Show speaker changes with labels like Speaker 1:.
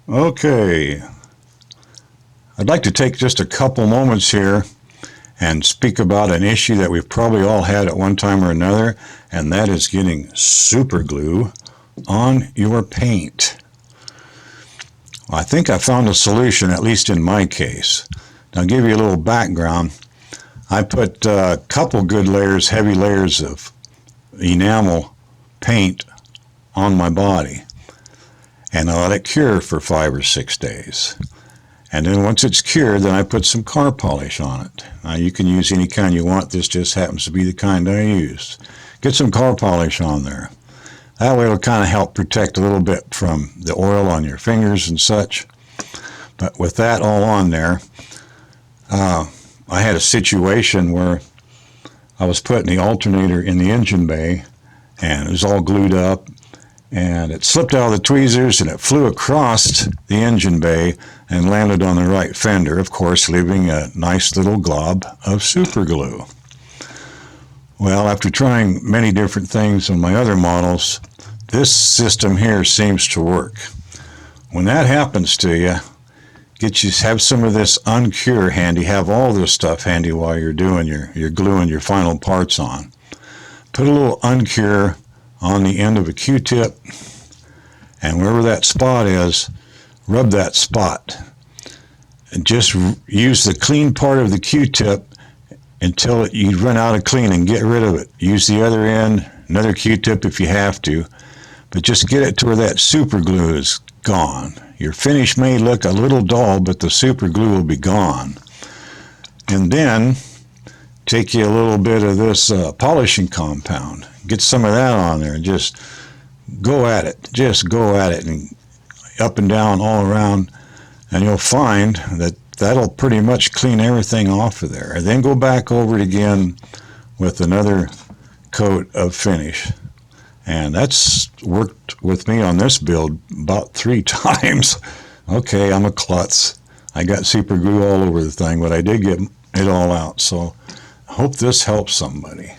Speaker 1: Okay, I'd like to take just a couple moments here and speak about an issue that we've probably all had at one time or another, and that is getting super glue on your paint. I think I found a solution, at least in my case. Now, I'll give you a little background. I put a couple good layers, heavy layers of enamel paint on my body, and I let it cure for 5 or 6 days. And then once it's cured, then I put some car polish on it. Now, you can use any kind you want. This just happens to be the kind I used. Get some car polish on there. That way it'll kind of help protect a little bit from the oil on your fingers and such. But with that all on there, I had a situation where I was putting the alternator in the engine bay, and it was all glued up, and it slipped out of the tweezers and it flew across the engine bay and landed on the right fender, of course, leaving a nice little glob of super glue. Well, after trying many different things on my other models, this system here seems to work. When that happens to you, have some of this uncure handy. Have all this stuff handy while you're doing your gluing your final parts on. Put a little uncure on the end of a Q-tip, and wherever that spot is, rub that spot. And just use the clean part of the Q-tip until you run out of clean and get rid of it. Use the other end, another Q-tip if you have to, but just get it to where that super glue is gone. Your finish may look a little dull, but the super glue will be gone. And then take you a little bit of this polishing compound. Get some of that on there and just go at it. Just go at it and up and down all around, and you'll find that that'll pretty much clean everything off of there. And then go back over it again with another coat of finish. And that's worked with me on this build about 3 times. Okay, I'm a klutz. I got super glue all over the thing, but I did get it all out. So I hope this helps somebody.